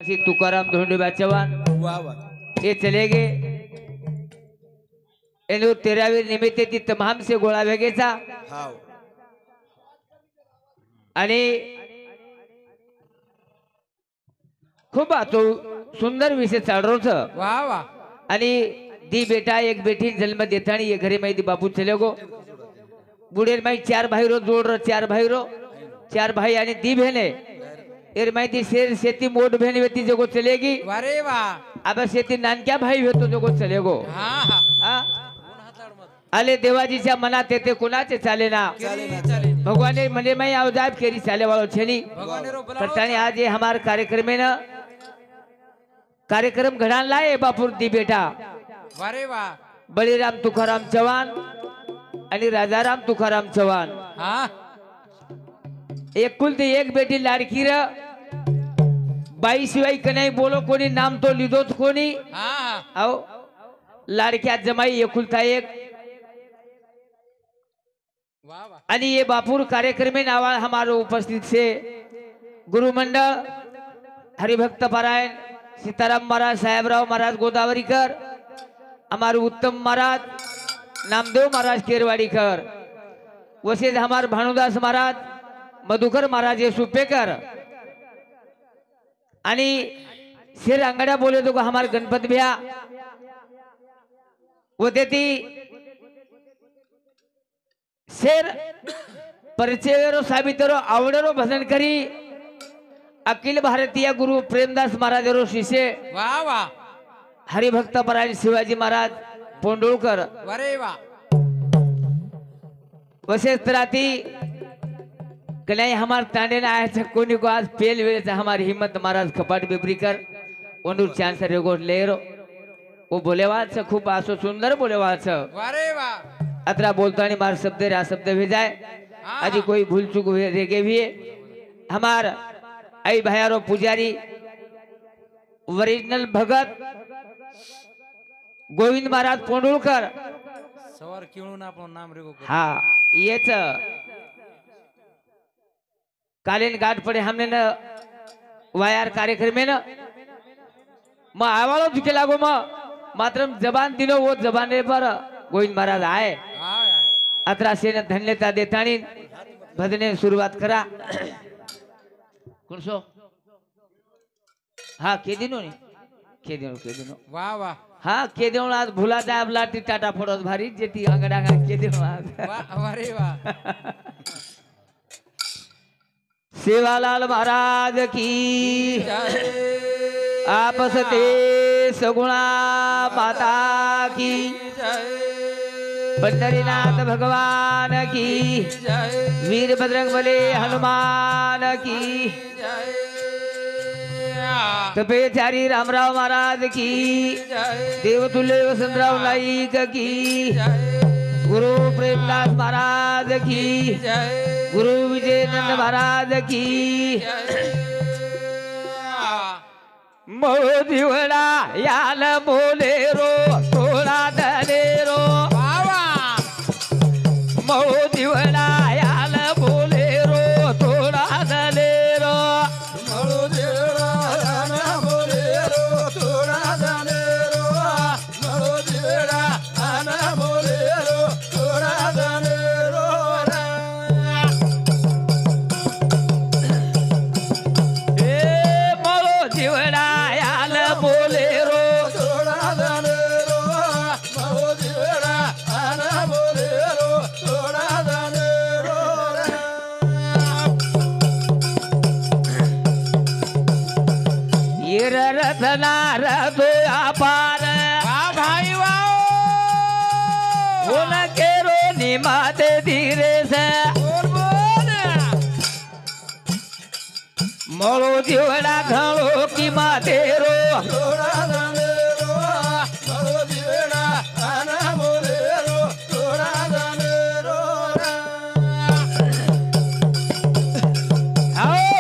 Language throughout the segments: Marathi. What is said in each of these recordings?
श्री तुकाराम धोंडोबा चौहान वाह वाह ये चले गए। एनो 13वी निमित्त ती तमाम से गोळा वेगेचा हाव आणि खूप आतो सुंदर विषय चालरो छ वाह वाह आणि दी बेटा एक बेटी जन्म देतानी ये घरे माहिती बापू चले गो बुडेर माई 4 भाई रो जोड रो 4 भाई रो 4 भाई आणि दी बहने एर माहिती शेर शेती मोठ बहन वेती जगो चलेगी वारे वाह अब शेती नानक्या भाई वेतो जगो चलेगो हाँ हाँ हा आले देवाजीच्या मनात येते कुणाचे चाले ना चले भगवान म्हणजे मैं अवजाब केरी चाले वालो छेनी भगवान रो करतानी आज ये हमार कार्यक्रम में ना कार्यक्रम घडान लाए बापुर दी बेटा वारे वाह बळीराम तुकाराम चव्हाण आणि राजाराम तुकाराम चव्हाण हाँ एकुलती एक बेटी लाडकी र बाई शिवाय कनाई बोलो कोणी नाम तो लिदोत कोणी हाँ हाँ आओ लाडक्या जमाई एकुलता एक वाह वाह आणि ये बापुर कार्यक्रम में नावा हमारो उपस्थित से गुरुमंडळ हरिभक्त पारायण सीताराम महाराज साहेबराव महाराज गोदावरीकर हमारे उत्तम महाराज नामदेव महाराज केरवाड़ीकर वसेज हमार भानुदास महाराज मधुकर महाराज ये सुपेकर आणि शेर अंगड्या बोले तो हमार गणपत भैया वो देती शेर परिचयरो साबितरो आवडरो भजन करी अखिल भारतीय गुरु प्रेमदास महाराज रो शिष्य वाह वाह हरिभक्त परायण शिवाजी महाराज पोंडुळकर वारे वाह वसेस तराती कन्हैया हमार तांडे ना आए थे कोनी को आज पेल वेले से हमारी हिम्मत महाराज कपाट बेबरीकर ओंडूर चांसर रेगो लेरो वो बोलेवाद से खूब आसो सुंदर बोलेवाद से वारे वाह अतरा बोलता नहीं मार शब्द रा शब्द भी जाए अजी कोई भूल चूक रेगे भी हमार आई भैयारो पुजारी ओरिजिनल भगत गोविंद महाराज पोंडुळकर सवार क्यों ना अपन नाम रेगो हा येच कालीन गाठ पड़े हमने न वायर कार्यक्रम में न म आवालो दुखे लागो म मात्र जबान दिनो वो जबाने पर गोविंद महाराज आए अतरा से न धन्यता देतानी भजने शुरुआत करा कौन सो हाँ के दिनो नी के दिनो वाह वाह हाँ के दिनो आज भूला जाए अब लाठी टाटा फोड़ोस भारी जेती अंगड़ा के दिनो आज वाह वारे वाह सेवालाल महाराज की आपस ते सगुणा माता की पंढरीनाथ भगवान की वीर बजरंग बली हनुमान की तपेचारी रामराव महाराज की देवतुल्य वसंतराव नाईक की गुरु प्रेमदास महाराज की गुरु विजयनंद महाराज की मोदिवडा याल बोलेरो थोडा दलेरो मोदिवडा याल बोलेरो थोडा दलेरो मळोदेरा आना बोलेरो थोडा दानेरो मळोदेरा आना बोलेरो थोडा दानेरो ए मोदिवडा याल बोलेरो थोडा दानेरो मळोदेरा आना बोलेरो थोडा दानेरो येर रथना रथो अपार वाह भाई वाह होन केरो निमाते धीरे से बोल बोल मोळो दिवडा घणो की मातेरो थोडा दानेरो मळोदेरा आना बोलेरो थोडा दानेरो आओ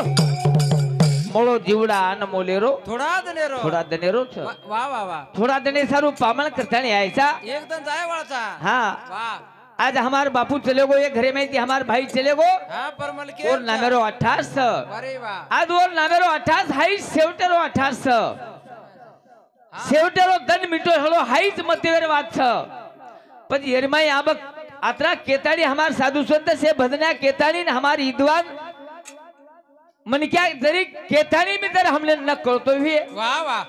मोळो दिवडा अन मोलेरो थोड़ा दनेरो थोडा दनेरो छ वाह वाह वाह थोडा दने सारू पामण करतानी आयचा एकदम जाय वाळचा हा वाह आज हमारे बापू चले गो, ये घरे में थी हमारे भाई चले गो हाँ परमल के और नामेरो 28 अरे वाह आज और नामेरो 28 हाई सेवटेरो 28 सेवटेरो दन मिटो हलो हाईच मतेवर વાત છે પછી હેરમાઈ આબક આત્રા કેતાડી हमार साधु संत से भजना केताड़ी ने हमारी ईदवान मन क्या जरी केताड़ी में जर हमने न करतो हुए वाह वाह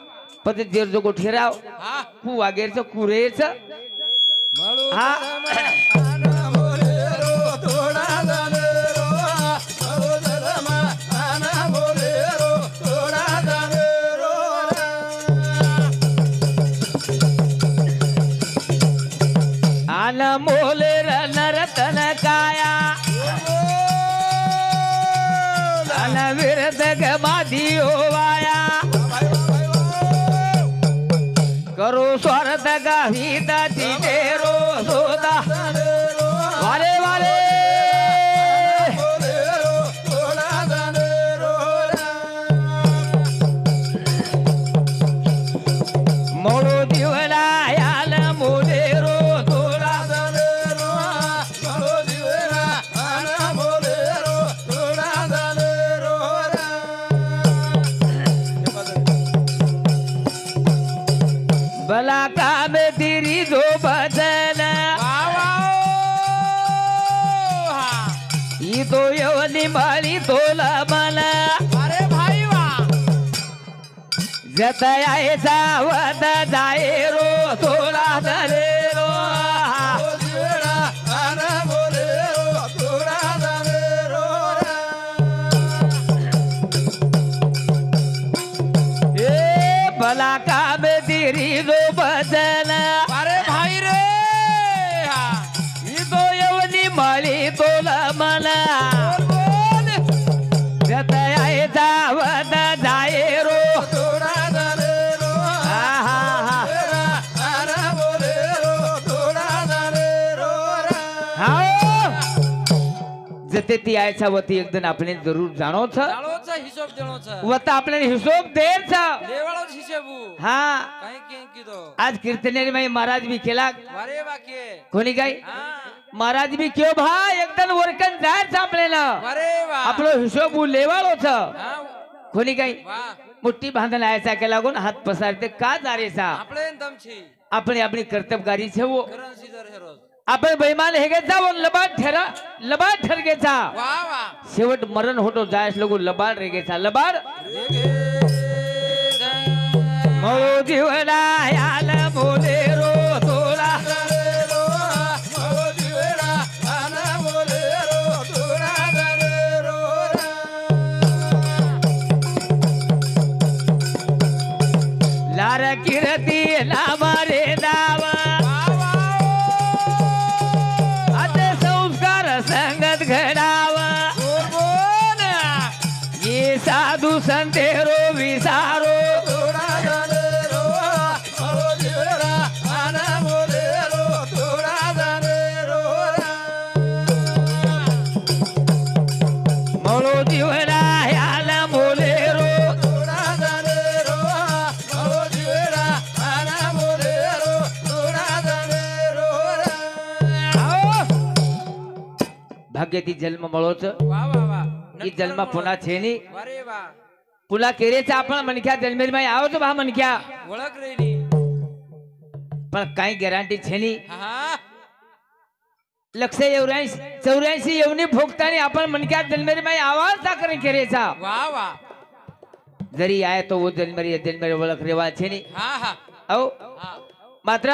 પછી દેર જો ગોઠેરાવ हाँ કુ વાગેર છે કુરે છે મળું हाँ આના મોરેરો થોડા દાનેરો મારો ધર્મા આના મોરેરો થોડા દાનેરો આન મોલે નરતન કાયા આન વિરદ ગમાદીઓ વાયા करो स्वार्थ का हित तेरो सोदा वारे वारे મોરેરો થોડા દાનેરો मोड़ो दिवला याल मोलेरो तोड़ा દાનેરો મારો જીવડા આના મોરેરો થોડા દાનેરો भला काम तेरी दो बदन वाह वाह हाँ ई तो यवनी माली तोला मला अरे भाई वाह जतया सावद जायरो तोला दरेरो મારો જીવડા આના મોરેરો થોડા દાનેરો ए भला काम तेरी दो बदन अरे भाई रे हाँ ई तो यवनी माली तोला मला बोल जतया सावद जायरो થોડા દાનેરો आहा આના મોરેરો થોડા દાનેરો हाँ जते ती आयचा वती एकदम આપણે જરૂર જાણો છો જાણો છે હિસાબ દેણો છે વતા આપણે હિસાબ દેર છે લેવાળો જ હિસાબુ હા કઈ કેમ કીધો आज कीर्तनेर में महाराज भी केला वारे वाके कोणी काय हाँ महाराज भी क्यों भाई एकदम वरकन जाय છે आपल्याला वारे वाह આપણો હિસાબ લેવાળો છે हाँ कोणी काय वाह मुठ्ठी बांधून आयचा के लागून हात पसारते का जारेचा આપણે દમ છી આપણે આપણી कर्तव्यकारी છે वो કરણ સીધર હેરોજ आपण बैमान हे गेचा वो लबाड ठरगेचा वाह वाह शेवट मरण होतो जायस लोक लबाड रेगेचा लबाड मळो जीवना याल मोलेरो तोला મારો જીવડા આના મોરેરો થોડા દાનેરો लार किरती नामारे दावा आता संस्कार संगत घडावा ये साधू संतेरो विसारो થોડા દાનેરો મારો જીવડા આના મોરેરો થોડા દાનેરો मळो जीवना याल मोलेरो થોડા દાનેરો મારો જીવડા આના મોરેરો થોડા દાનેરો भाग्यती जन्म मळो छ वाह वाह वाह ई जन्म पुन्हा छेनी वारे वाह पुन्हा केरेचा आपण मनख्या जन्मेर में आવો તો ભા मनख्या ओळख रेडी पण काही गॅरंटी छेनी हाँ 184 येवनी भोगतानी आपण मनख्या जन्मेर में आवाज साकर केरेचा वाह वाह जरी आए तो वो जन्मेर ओळख रेवा छेनी हाँ हाँ औ हाँ मात्र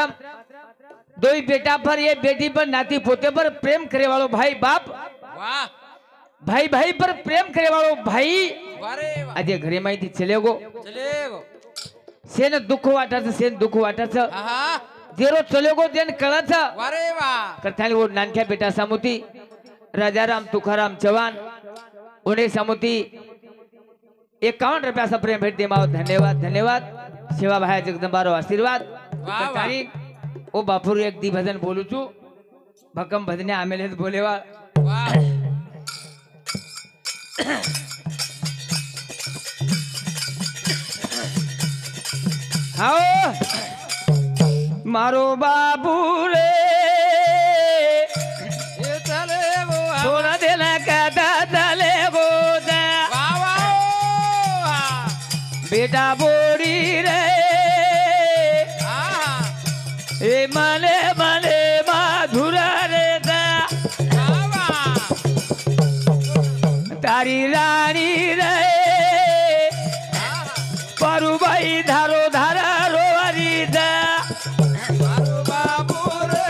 दो ही बेटा पर ये बेटी पर नाती पोते पर प्रेम करे वालो भाई बाप वाह भाई भाई पर प्रेम करे वालो भाई वारे वाह આજે ઘરે માંથી ચલે ગો चले गो સેન દુઃખ વાટા છે સેન દુઃખ વાટા છે हाँ જેરો ચલે ગો તેન કળા છે वारे वाह करताली वो नानख्या बेटा सामुती राजाराम तुकाराम चव्हाण उन्हें सामुती 51 रुपया सा प्रेम भेट देमाव धन्यवाद धन्यवाद सेवा भाई जगदंबारो आशीर्वाद वाह, वाह. तारीख ओ बापुर एक दी भजन बोलू छू भक्कम भजने आमेले बोलेवा वाह आओ मारो बाबू रे बोड़ी रे आहा ए मने मने माधुरा रे दा बाबा तारी रानी रे आहा परुबाई धारो धारा रोवारी दा मारो बाबू रे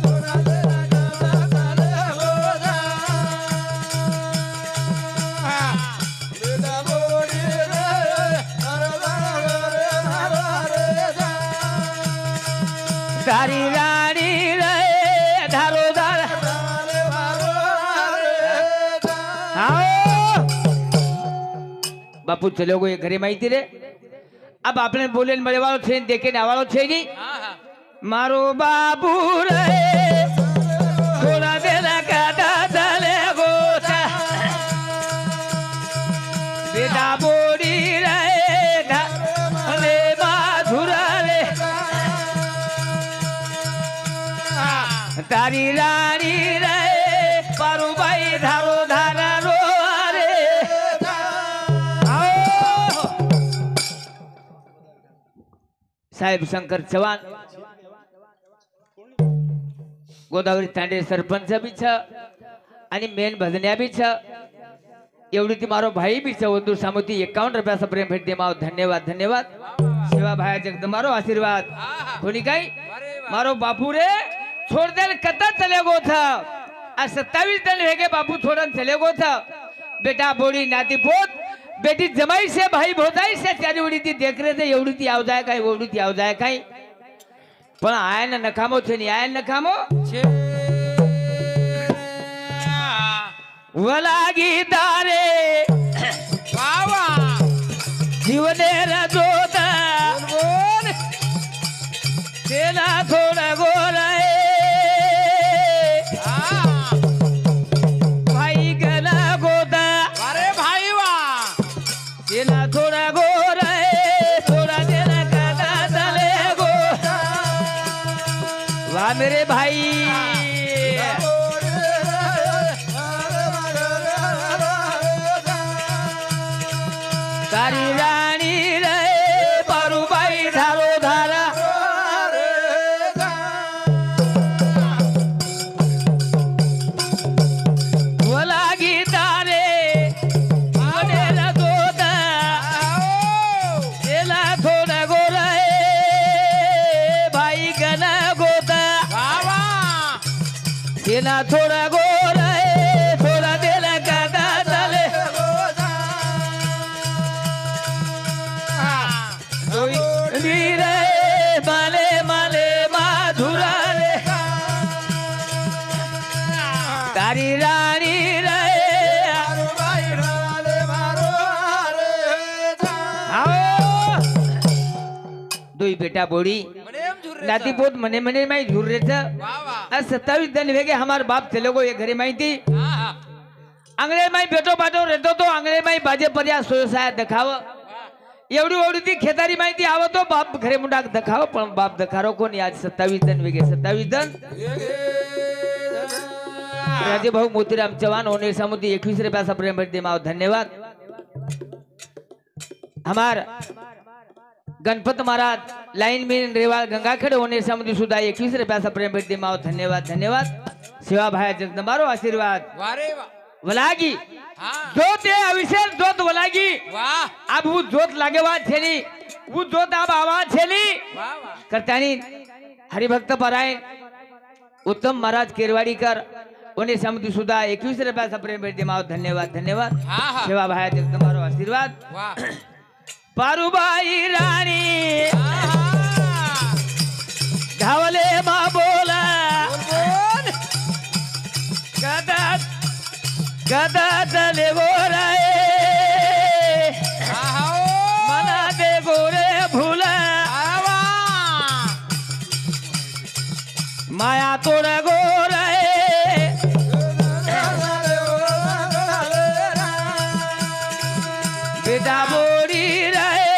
थोड़ा तेरा गाना चले हो जा बेटा बोड़ी रे रे जा तारी रानी रे धारो धारा मारो रे जा आओ बापू चलो गो ये घरे माहिती रे अब आपने बोले मरे वालों छे देखे ना वालों छे नहीं आहा मारो बाबू रे थोड़ा देना काटा चले गोता बेटा बोड़ी रे रे माधुरा रे तारी रानी रे पारुबाई धारो धारा रो रे आओ साहेब शंकर चव्हाण गोदावरी तांडे सरपंच भी छ आणि मेन भजन्या भी छ एवढी ती मारो भाई भी छ वधू सामोती 51 रुपयाचा प्रेम भेट दे माव धन्यवाद धन्यवाद सेवा भाया जगद मारो आशीर्वाद आहा कोणी काय अरे वाह मारो बापू रे छोड़ दे कता चले गो था आज 27 दिन वेगे बापू छोड़न चले गो था बेटा बोड़ी नाती पोत बेटी जमाई से भाई भोजाई से त्यारी उडी ती देख रे ते एवढी ती आव जाय काय एवढी ती आव जाय काय पण आय ना नकामो छे नी आय नकामो छे वलागी दारे बाबा जीवने रजोता बोल तेला थोड़ा गोराए आहा भाई गला गोदा अरे भाई वाह तेला थोड़ा गोराए थोड़ा तेरा काटा चले गो वाह मेरे भाई तारी रानी रे पारुबाई धारो धारा वलागी तारे आनेला गोदा तेला थोड़ा गोराए भाई गला गोदा बाबा तेला थोड़ा गोराए थोड़ा तेला काटा चले रे माले माले माधुरा रे तारी रानी रे आओ दोई बेटा बोड़ी मनेम झुर्रे नाती पोत मने मने माई झूर रे था बाबा आज 27 दिन वेगे हमार बाप चले गो ये घरे माई थी आहा आंगळे माई बेटो बाटो रहतो तो आंगळे माई बाजे पर्या सोयसाया दखाव एवढी एवढी ती खेतारी माहिती आवतो बाप घरे मुंडा दखाव पण बाप दखारो कोणी आज 27 दिन वेगे 27 दिन राजे भाऊ मोतीराम चव्हाण होने समुद्री 21 रुपयाचा प्रेम भेट दे माव धन्यवाद हमार गणपत महाराज लाइन में रेवाल गंगाखेड़ होने समुद्री सुधा 21 रुपयाचा प्रेम भेट दे माव धन्यवाद धन्यवाद सेवा भाया जगदंबारो आशीर्वाद वारे वाह वलागी हाँ जोत है अविशेष जोत वलागी वाह अब वो जोत लागेवा छेली वो जोत अब आवाज छेली वाह वाह करतानी हरिभक्त परायण उत्तम महाराज केरवाडीकर उन्हें समुद्री सुधा 21 रुपयाचा प्रेम भेट दे माव धन्यवाद धन्यवाद हाँ हाँ सेवा भाया जगदंबारो आशीर्वाद वाह पारुबाई राणी आहा धावले मा बोला बोल गदा गदा चले गोराए आहा मना दे गोरे भूला आवा माया तोड़ा गोराए बेटा बोड़ी रहे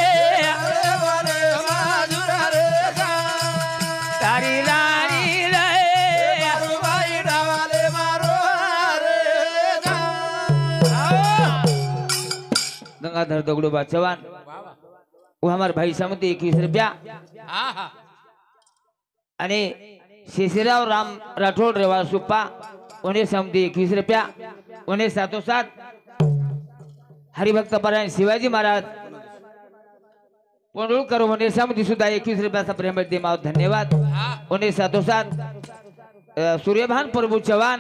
तारी रानी रहे गंगाधर दगड़ोबा चव्हाण वाह वाह वो हमारे भाई समती 21 रुपया हा हा आणि शेषराव राम राठोड रेवा सुप्पा उन्हें समती 21 रुपया उन्हें साथों साथ हरिभक्त परायण शिवाजी महाराज पोंडुळकर उन्हें समती सुद्धा 21 रुपयाचा प्रेम दे माव धन्यवाद हा उन्हें साथों साथ सूर्यभान प्रभु चव्हाण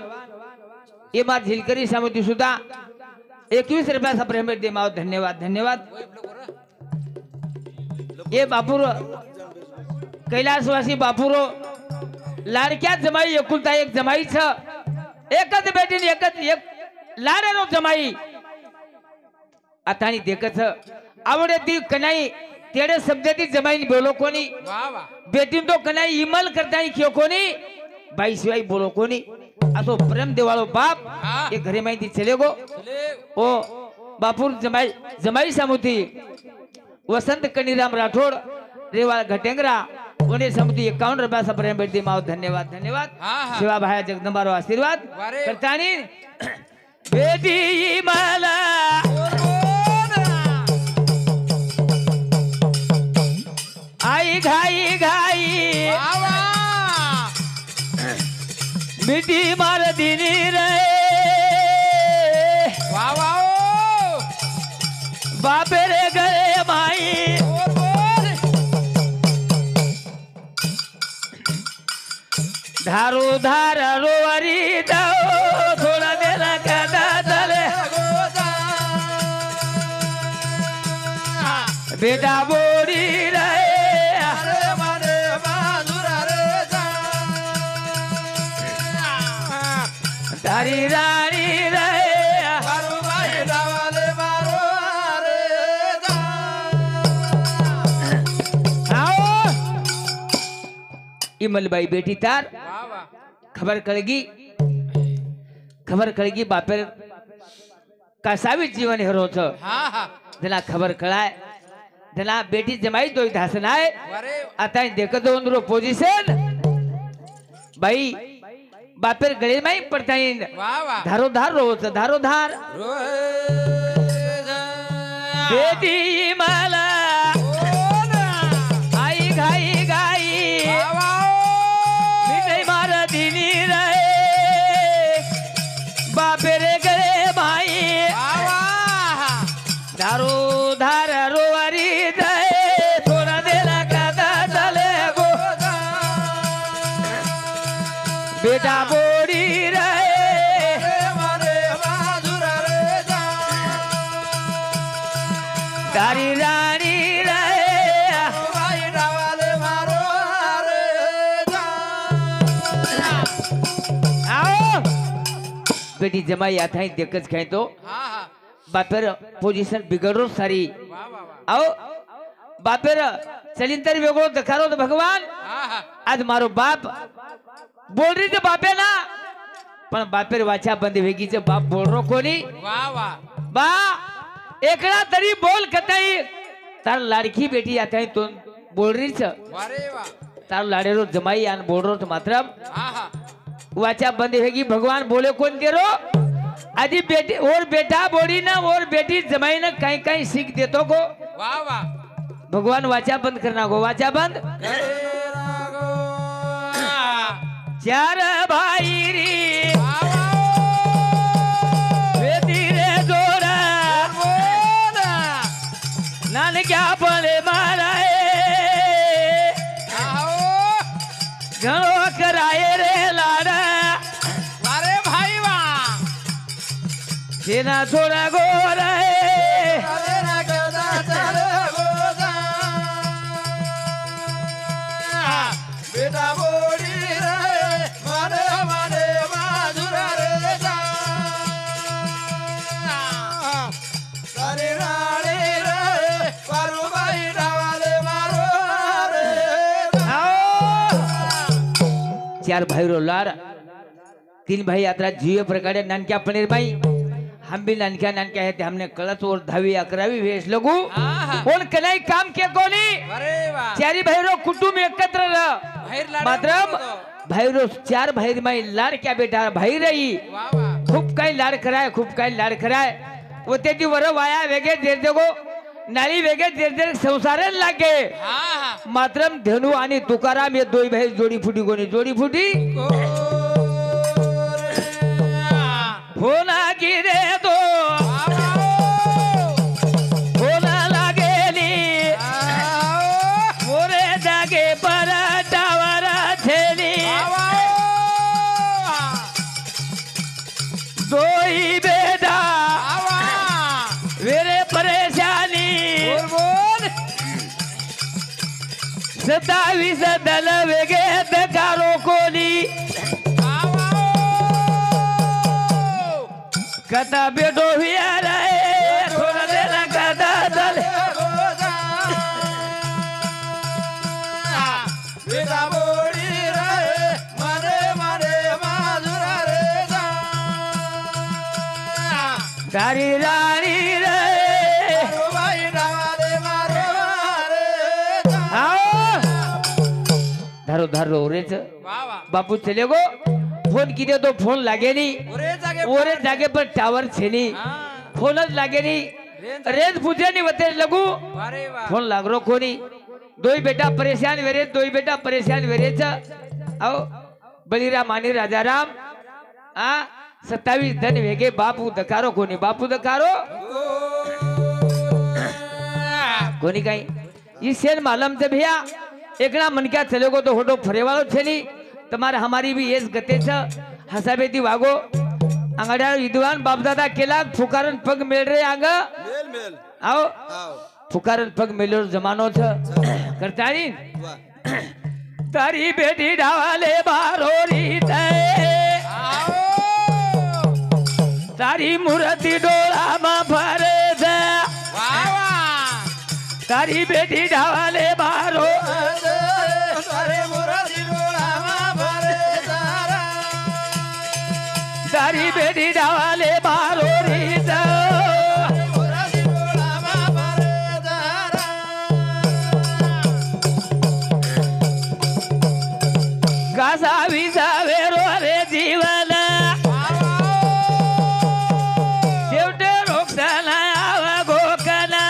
ये मार झिलकरी समिती सुद्धा 21 रुपयाचा प्रेम दे माव धन्यवाद धन्यवाद ये बापूर कैलासवासी बापूरो लाडक्या जमाई एकुलता एक जमाईच एकच बेटीने एकच एक लाडेरो जमाई आता आणि देखच आवडे ती कनाई तेडे शब्दाती जमाई बोलो कोणी वा वा बेटीन तो कनाई इमल करताई क्यों कोणी बाई शिवाई बोलो कोणी असो प्रेम देवाळो बाप हा. ये घरे माहिती चले गो चले ओ बापूर जमाई जमाई सामुती वसंत कनीराम राठोड रेवाळ घटेंगरा उन्हें समुती 51 रुपयाचा प्रेम भेट दे माव धन्यवाद धन्यवाद हा हा शिवा भाया जगदंबारो आशीर्वाद वारे. करतानी बेटी मला आई घाई घाई वा वा मिठी मार दिनी रे वा वा ओ बापे रे गळे माई बोल धारू धार रोवारी दाओ थोडा देला कादा झाले बेटा बोडी रे तारी राणी रे आओ इमलबाई बेटी तार वा वा खबर कळगी बापेर कसावी जीवन हेरोच हा हा त्याला खबर कळाय त्याला बेटी जमाई दोय धासन आहे वारे आता देखत दोन रो पोझिशन बाई बापेर गळे माई पडता येईन वा वा धारोधार रोच धारोधार बेटी मला आई घाई घाई मिठाई मार दिनी रे बापे रे गळे माई धारोधार रोवारी जाय थोडा देला कादा झाले गो बेटा बोडी रे तारी राणी रे आओ बेटी जमाई आता ही देखच खाय तो हा हा बापेर पोझिशन बिघडरो सारी वा वा वा आओ बापेर चलीन तरी वेगळो दखारो तो भगवान हा हा आज मारो बाप बोल रही तो बापे ना पण बापेर वाचा बंद वेगीचे बाप बोल रो कोणी वा वा बा एकड़ा तरी बोल कतई तार लाडकी बेटी आता ही तो बोल रही छ वारे वा तार लाडेरो जमाई आन बोल रो तो मात्र हा हा वाचा बंद वेगी भगवान बोले कौन तेरो आदि बेटी और बेटा बोली ना और बेटी जमाई ना कहीं कहीं सीख देतो को वा वा भगवान वाचा बंद करना को वाचा बंद चार भाई री बेटी रे जोड़ा नान क्या पले मारा घणो कराए रे लाड़ा वारे भाई वा सेना थोड़ा गोरा बेटा बोडी रे मारे मारे माधुरा रे जा सारे राणे रे पारुबाई डावाले मारो रे चार भाई रो लाड़ तीन भाई यात्रा जीव प्रकारे नानक्या पनीर भाई हम भी नानक्या नानक्या है हमने कलत और 10वी 11वी वेश लगू आहा. कोण कनाई काम के कोणी वारे वा चारी भाई रो कुटुंब एकत्र रह बाहेर लाडा मात्र बोलतो. भाई रो चार भाई माई लाड क्या बेटा भाई रही वा वा खूप काही लाड कराय खूप काही लाड कराय व त्याची वर वाया वेगळे देर देगो नाली वेगे देर संसारण लागे हा हा मात्रम धेनू आणि तुकाराम हे दोई भाई जोडी फुटी कोणी जोडी फुटी होना गिरे तो होना लागेली मोरे जागे पर टावर छेली दोई बेटा वेरे परेशानी 27 दल वेगे दकारो कोली कथा बेटो हुआ रहे थोड़ा देर कथा दल बेटा बोड़ी रे मरे मरे माधुरा रे तारी रानी रे भाई डाले मारो रे आओ धरो धरो रेच वाह वाह बापू चले गो फोन किए तो फोन लागे नहीं ओरे जागे पर टावर छे नहीं फोन लागे नहीं रेंज पूछे नहीं बते लगू अरे वाह फोन लाग रो कोनी दोई बेटा परेशान वेरे दोई बेटा परेशान वेरे आओ बलिराम आणि राजाराम 27 धन वेगे बापू दकारो कोनी बापू दकारो कोनी काही ई सेन मालम से भैया एकना मन क्या चले गो तो होटो फरेवालो छे नी तुम्हारे हमारी भी एस गते हसाबेती वागो अंगड्या विद्वान बापदादा केला फुकारन पग मिल रे आंग मेल मेल आओ आओ फुकारन पग मिलो जमानो छ करतानी वाह तारी बेटी डावाले बारोरी ते तारी मूर्ति डोळा मा भरे दे वाह वाह तारी बेटी डावाले बारो सारे मुरादी डोला मा भरे सारा तारी बेटी डावाले बारोरी ते मुरादी डोला मा भरे सारा कासा विसावे रो रे जीवन शेवटे रोक्षना आवा गोकना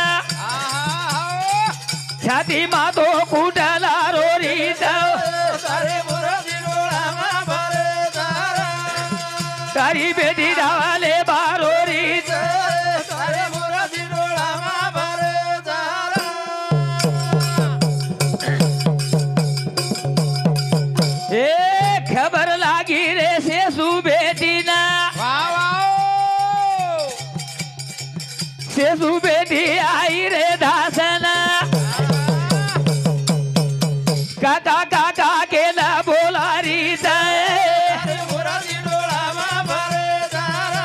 छाती मातो कुटला रोरी सारे मुरादी डोला मा भरे सारा तारी बेटी डावाले बारोरी सारे मुरादी डोला मा भरे सारा ए खबर लागी रे सेसु बेटी ना वाह वाह सेसु बेटी आई रे दासना काका काका केला बोलारी सारे मुरादी डोला मा भरे सारा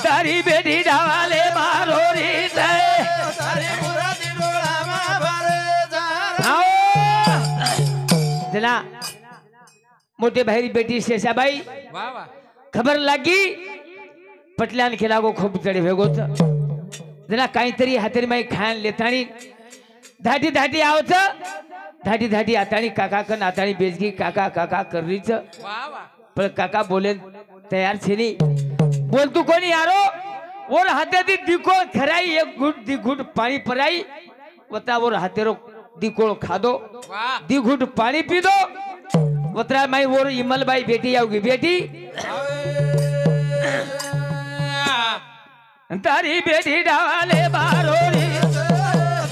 तारी बेटी डावाले बारोरी सारे मुरादी डोला मा भरे सारा जना मोठे भाई बेटी शेषाबाई वाह वाह खबर लागी पटल्यान खेला गो खूप चढे भेगोच जना काहीतरी हातरी माई खान लेतानी धाटी धाटी आवच धाटी धाटी आतानी काका कन आतानी बेजगी काका काका कररीच वाह वाह पण काका बोले तयार छेनी बोल तू कोणी यारो और हाते दिको खराई एक गुट दी गुट पानी पराई वता और हातेरो दिकोळ खादो वाह दी घुट पानी पी दो वतरा माई वो इमल बाई बेटी आओगी बेटी तारी बेटी डावाले बारोरी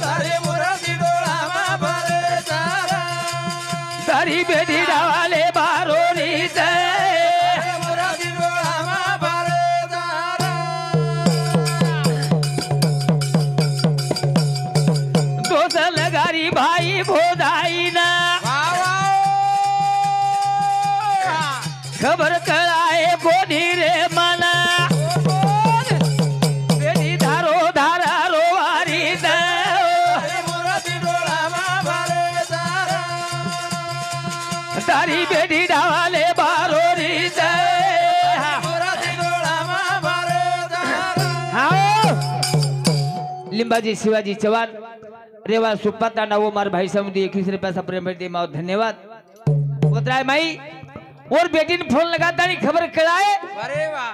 सारे मुरादी डोला मा भरे सारा तारी बेटी डावाले बारोरी सारे मुरादी डोला मा भरे सारा दोस लगारी भाई भोदाई ना वाह वाह खबर कळाए कोणी रे मला बेटी धारो धारा रोवारी सारे मुरादी डोला मा भरे सारा तारी बेटी डावाले बारोरी मुरादी डोला मा भरे सारा हाँ लिंबाजी शिवाजी चव्हाण रेवा सुपाता नावो मार भाई समुदी 21 रुपया सा प्रेम दे माओ धन्यवाद उतराय माई और बेटी ने फोन लगाता नहीं खबर कळाए अरे वाह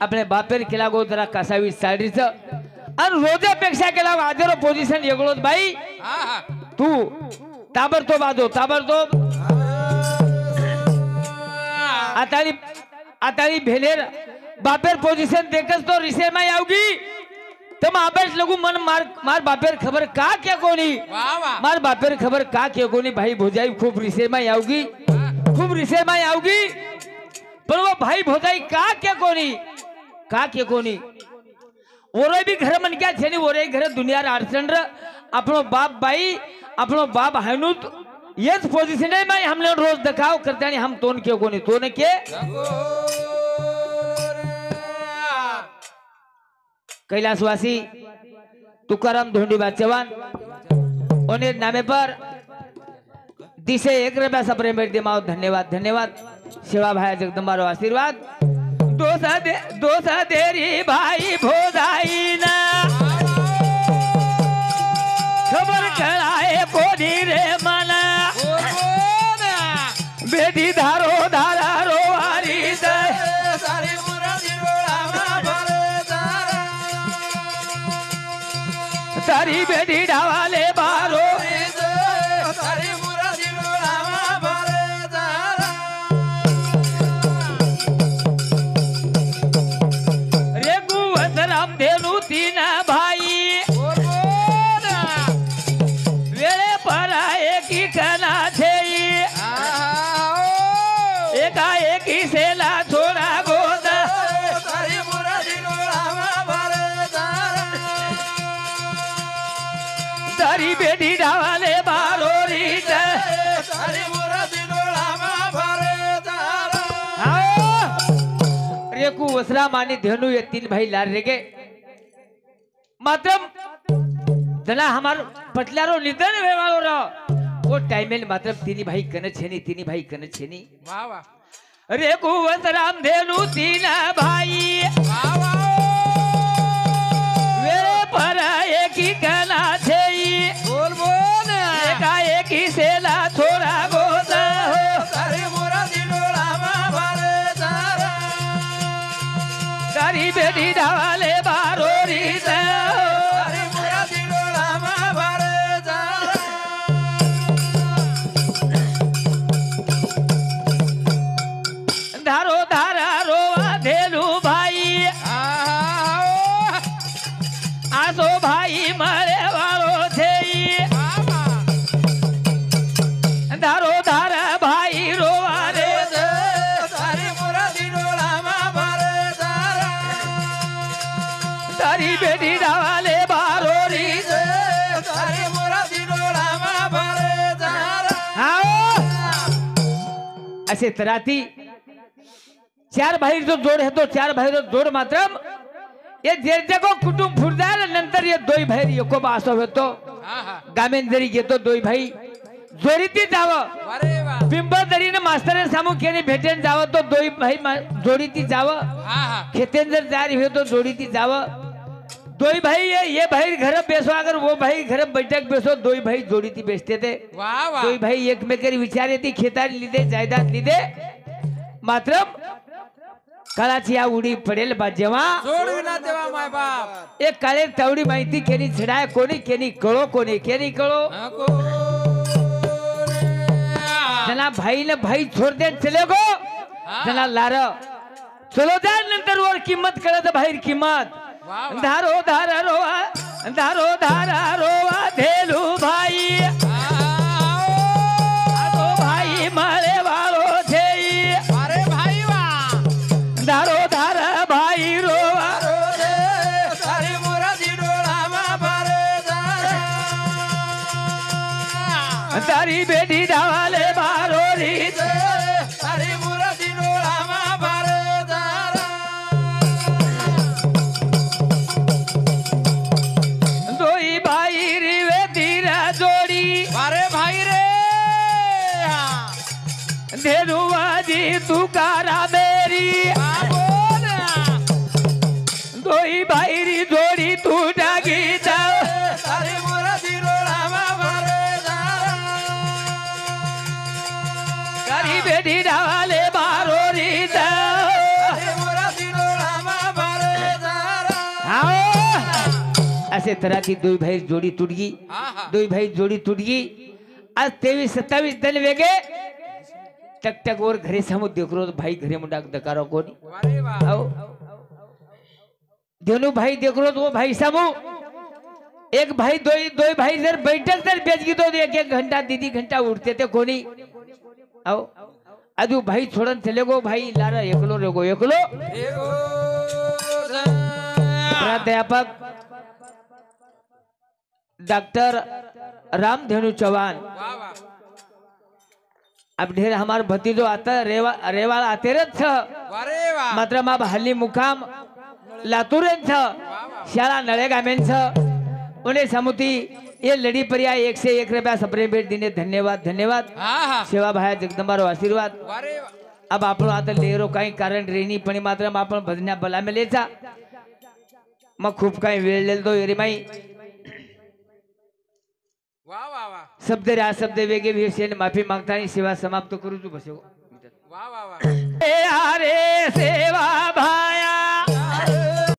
आपल्या बापेर केला गो जरा कसावी साडीच आणि रोजापेक्षा केला आजर पोझिशन वेगळोच बाई हा हा तू ताबडतोब आजो ताबडतोब आतारी भेलेर बापेर पोझिशन देखस तो रिसे में आओगी तुम आबेस लगू मन मार बापेर खबर का क्या कोनी वाह वाह मार बापेर खबर का क्या कोनी भाई भोजाई खूब रिसे में आओगी खूब रिसे में आओगी पर वो भाई भोजाई का क्या कोनी ओरे भी घर मन क्या छेनी ओरे घर दुनिया अडचण अपनो बाप बाई अपनो बाप हानुत येच पोझिशन आहे मैं हमने रोज दिखाव करते आणि हम तोन के कोनी तोने के कैलाशवासी तुकाराम धोंडीबा चव्हाण उन्हें नामे पर दिसे 1 रुपया प्रेम भेट दिमाओ धन्यवाद धन्यवाद शिवा भाई जगदंबारो आशीर्वाद दोसा देरी भाई भोजाई ना खबर कराए कोनी रे मना बेटी धारो धारा रोवारी सारी मुरादी डोळामा भरे तारा तारी बेटी डावाले बारो सारी मुरादी डोळामा भरे तारा रे गुवसराम धेनु तीन भाई वेळे परा एकी कना थेई एका एकी सेला थोडा गोदा सारी मुरादी डोळामा भरे तारा तारी बेटी डावाले बारो रीत सारी मुरादी डोळामा भरे तारा रेकू वसराम आणि धेनु ये 3 भाई लार रेगे मात्र जना हमार पटलारो निधन वेवालो रो वो टाइमेल मात्र 3 भाई कन छेनी वाह वाह रेकू वसराम धेनु 3 भाई वाह वाह वे पर एकी कना छेई बोल एका एकी सेला थोडा गोदा हो सारी मुरादी डोळामा भरे तारा तारी बेटी डावाले बारो रीत सारी मुरादी डोळामा भरे तारा धारो धारा रोवा धेनु भाई आसो भाई मरे वालो थेई धारो धारा भाई रोवा रे सारी मुरादी डोळामा भरे तारा तारी बेटी डावाले बारो रीत सारी मुरादी डोळामा भरे तारा असे तराती 4 भाई जो जोड है तो 4 भाई जो जोड मात्र ये जेरते को कुटुंब फुरदार नंतर ये 2 भाई एको बासो होतो हा हा गामेन जरी घेतो 2 भाई जोडीती जावं अरे वाह पिंपळदरीने मास्तर सामुख्याने भेटेन जावं तो 2 भाई जोडीती जावं हा हा खेतेन जर जारी हो तो जोडीती जावं 2 भाई ये भाई घर बेसो अगर वो भाई घर बैठक बेसो 2 भाई जोडीती बेसते थे वाह वाह 2 भाई एकमेकर विचार ती खेतार लिदे जायदाद लिदे मात्र काळाची या उडी पडेल बा जेव्हा जोड विना तेव्हा माय बाप एक काळे तवडी माहिती केली छडाय कोणी केली कळो कोणी केली कळो नको जना भाई ने भाई छोड़ दे चले गो जना लार चलो जा नंतर वर किंमत कळत बाहेर किंमत वाह वाह धारो धारा रोवा धेलू भाई आगो भाई मळे वाळो छेई अरे भाई वाह धारो धारा भाई रोवा सारी मुरादी डोळामा भरे तारा तारी बेटी डावाले बारो रीत सारी मुरादी डोळामा भरे तारा दोई भाई रिवे तीरा जोडी अरे भाई रे धेनुवाजी तुकारा मेरी बोल दोई भाई री जोडी तू टाकी जाव सारी मुरादी डोळामा भरे तारा तारी बेटी डावाले बारो रीत सारी मुरादी डोळामा असे तराकी दोई भाई जोडी तुटगी हा हा दोई भाई जोडी तुटगी आज 23-27 दिन वेगे टकटक वर घरी समोर देखरो भाई घरी मुंडा दकारो कोणी अरे वा आओ दोनों भाई देखरो वो भाई समू एक भाई दो भाई जर बैठक जर बेचगी तो एक घंटा दीदी घंटा उठते थे कोणी आओ अजू भाई छोड़न चले गो भाई लारा एकलो रेगो एकलो एगो प्राध्यापक डॉक्टर रामधेनु चौहान वाह वाह अब ढेर हमार भतीजो आता रेवाळ आते रच अरे वाह मात्र मा हल्ली मुकाम लातूरेन शाळा नळेगामेन उन्हें समुती ये लड़ी पर्याय 101 रुपया सप्रे भेट दिने धन्यवाद धन्यवाद हा हा सेवा भाया जगदंबारो आशीर्वाद अरे वाह अब आपण आता लेरो काही कारण रेनी पण मात्र आपण भजन्या बला मेलेचा मग खूप काही वेळ लेलतो रे माई वाह वाह वाह शब्द रा शब्द वेगे विषय माफी मागता आणि सेवा समाप्त करू तू बसो वाह वाह वाह ए अरे